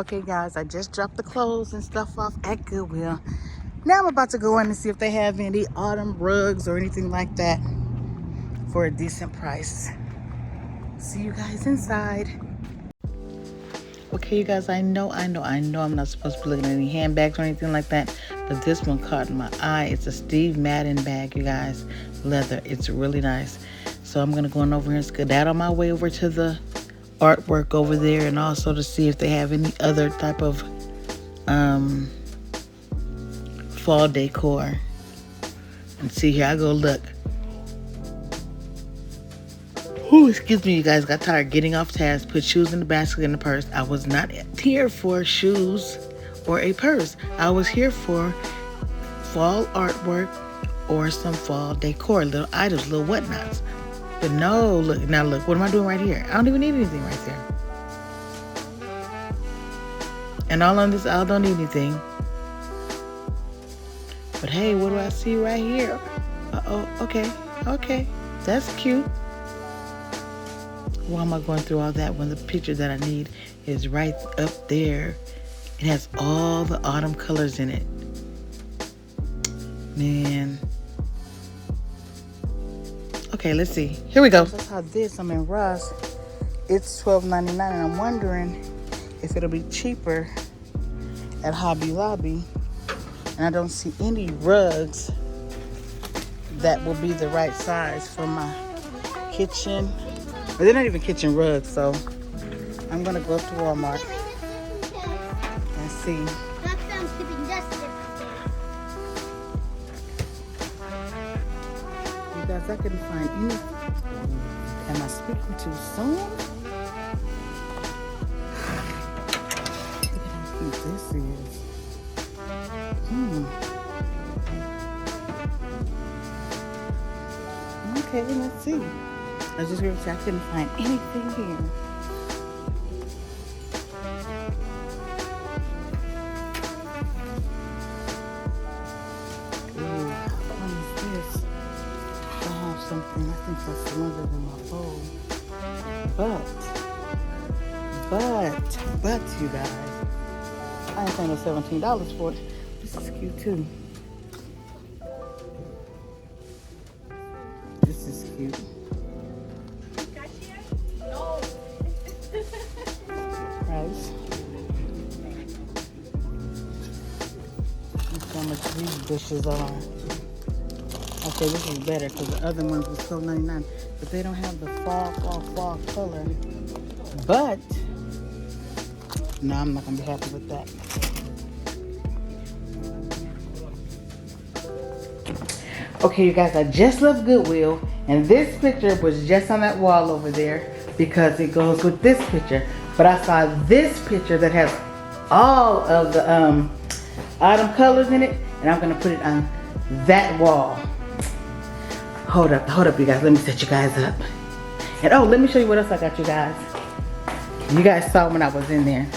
Okay guys, I just dropped the clothes and stuff off at Goodwill. Now I'm about to go in and see if they have any autumn rugs or anything like that for a decent price. See you guys inside. Okay you guys, I know I'm not supposed to be looking at any handbags or anything like that, but this one caught my eye. It's a Steve Madden bag, you guys. Leather. It's really nice. So I'm gonna go on over here and skedaddle my way over to the artwork over there, and also to see if they have any other type of fall decor. And see, here I go, look. Oh, excuse me, you guys. Got tired getting off task. Put shoes in the basket and the purse. I was not here for shoes or a purse. I was here for fall artwork or some fall decor, little items, little whatnots. But no, look, now look, what am I doing right here? I don't even need anything right there. And all on this aisle don't need anything. But hey, what do I see right here? Uh-oh, okay, that's cute. Why am I going through all that when the picture that I need is right up there? It has all the autumn colors in it. Man. Okay, let's see. Here we go. I saw this. I'm in Ross. It's $12.99, and I'm wondering if it'll be cheaper at Hobby Lobby. And I don't see any rugs that will be the right size for my kitchen. But they're not even kitchen rugs, so I'm gonna go up to Walmart and see. You guys, I couldn't find any. Am I speaking too soon? Look at how cute this is. Okay, let's see. I just realized I couldn't find anything here. Ooh, what is this? I have something. I think that's longer than my bowl. But, you guys, I ain't paying no $17 for it. This is cute too. This is cute. Price. Look how much these bushes are. Okay, this is better because the other ones were $12.99, but they don't have the fall color. But no, I'm not gonna be happy with that. Okay, you guys, I just left Goodwill, and this picture was just on that wall over there because it goes with this picture. But I saw this picture that has all of the autumn colors in it, and I'm gonna put it on that wall. Hold up, you guys. Let me set you guys up. And oh, let me show you what else I got, you guys. You guys saw when I was in there.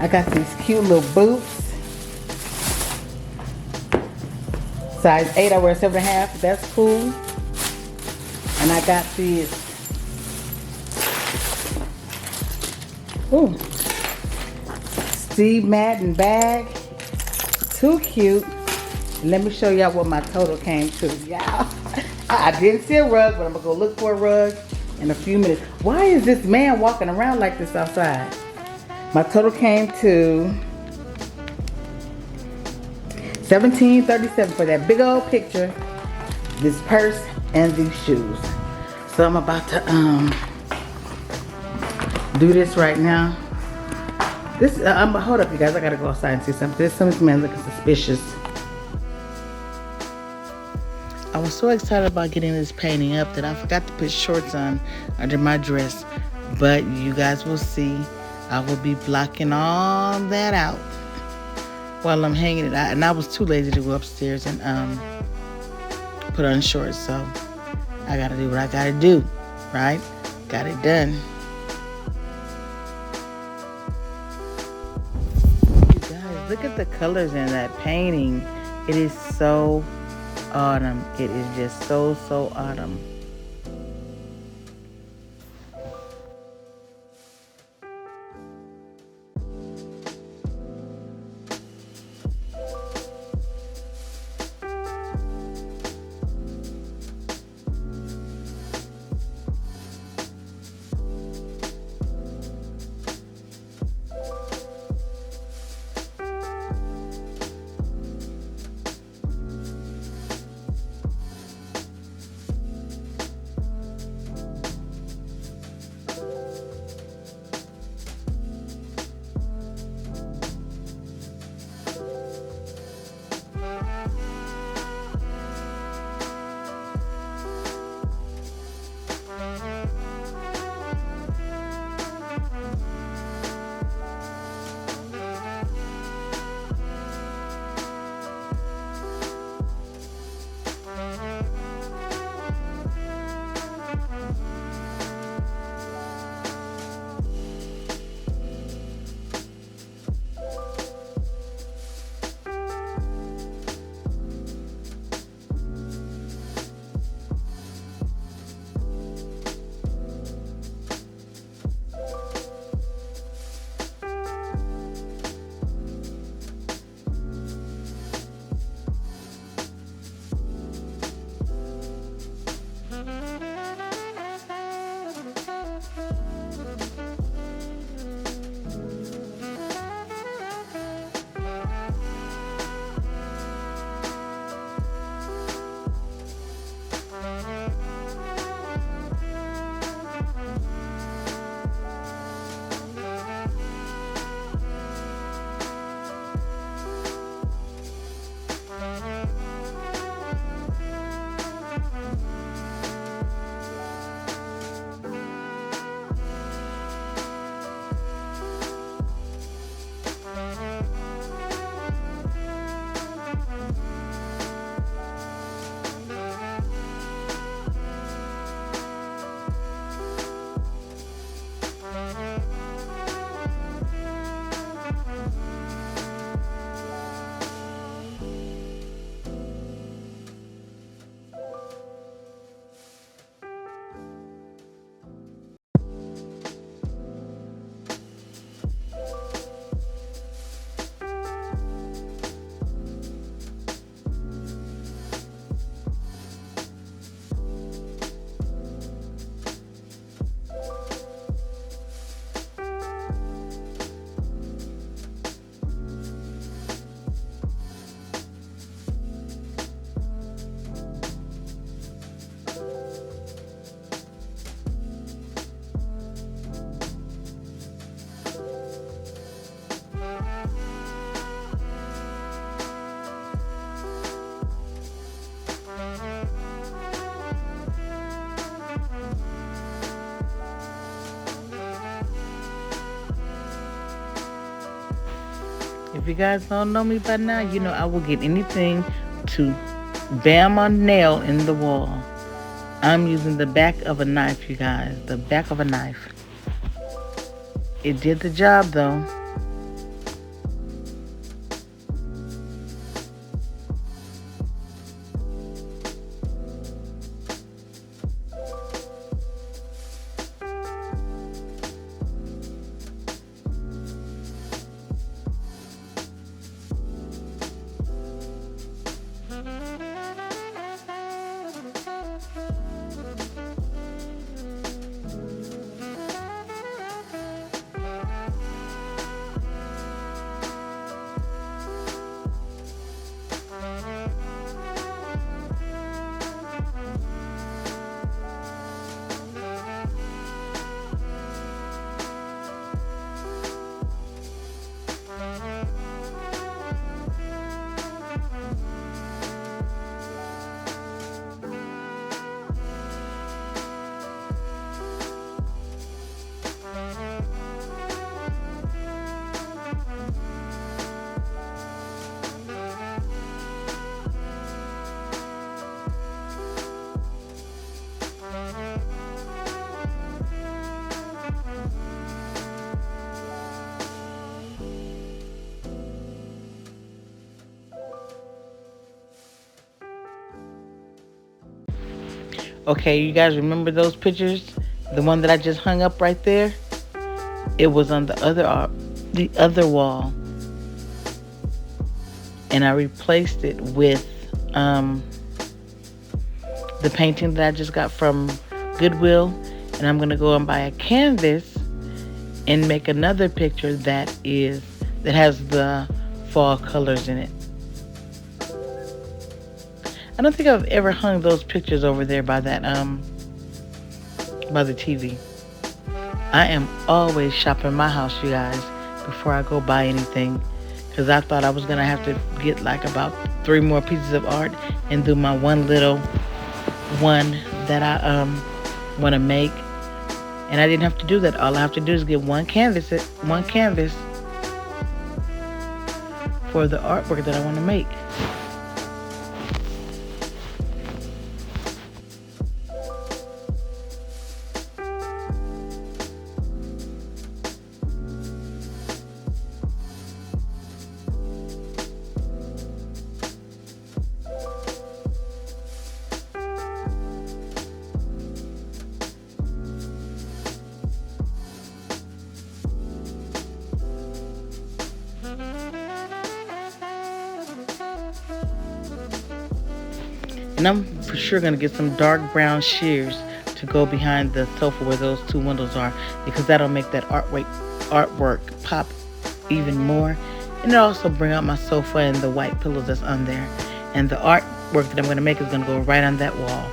I got these cute little boots. Size 8, I wear 7.5. That's cool. And I got these. Ooh. Steve Madden bag. Too cute. Let me show y'all what my total came to. Y'all. I didn't see a rug, but I'm gonna go look for a rug in a few minutes. Why is this man walking around like this outside? My total came to $17.37 for that big old picture, this purse, and these shoes. So I'm about to do this right now. This hold up, you guys. I gotta go outside and see something. This man looking suspicious. I was so excited about getting this painting up that I forgot to put shorts on under my dress. But you guys will see. I will be blocking all that out while I'm hanging it out. And I was too lazy to go upstairs and put on shorts. So I gotta do what I gotta do, right? Got it done. You guys, look at the colors in that painting. It is so autumn. It is just so autumn. you guys don't know me by now, you know I will get anything to bam a nail in the wall. I'm using the back of a knife, you guys. The back of a knife. It did the job though. Okay, you guys remember those pictures? The one that I just hung up right there? It was on the other wall. And I replaced it with the painting that I just got from Goodwill. And I'm going to go and buy a canvas and make another picture that has the fall colors in it. I don't think I've ever hung those pictures over there by that by the TV. I am always shopping my house, you guys, before I go buy anything, because I thought I was gonna have to get like about 3 more pieces of art and do my one little one that I want to make, and I didn't have to do that. All I have to do is get one canvas for the artwork that I want to make. And I'm for sure going to get some dark brown shears to go behind the sofa where those 2 windows are, because that'll make that artwork pop even more. And it'll also bring out my sofa and the white pillows that's on there. And the artwork that I'm going to make is going to go right on that wall,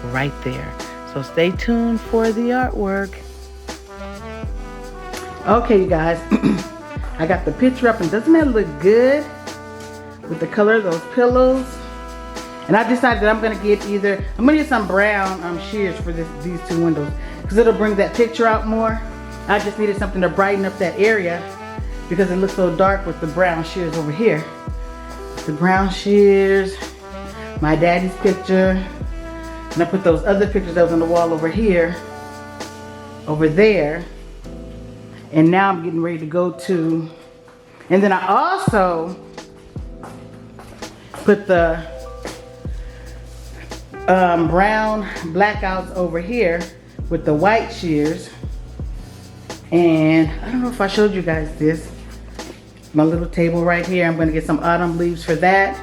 right there. So stay tuned for the artwork. Okay, you guys. I got the picture up, and doesn't that look good with the color of those pillows? And I decided that I'm going to get some brown shears for these 2 windows, because it'll bring that picture out more. I just needed something to brighten up that area because it looks so dark with the brown shears over here. The brown shears, my daddy's picture, and I put those other pictures that was on the wall over here, over there. And now I'm getting ready to go to, and then I also put the brown blackouts over here with the white shears. And I don't know if I showed you guys this, my little table right here. I'm going to get some autumn leaves for that,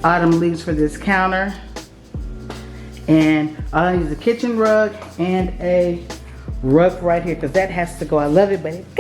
autumn leaves for this counter, and I'll use a kitchen rug and a rug right here, because that has to go. I love it, but it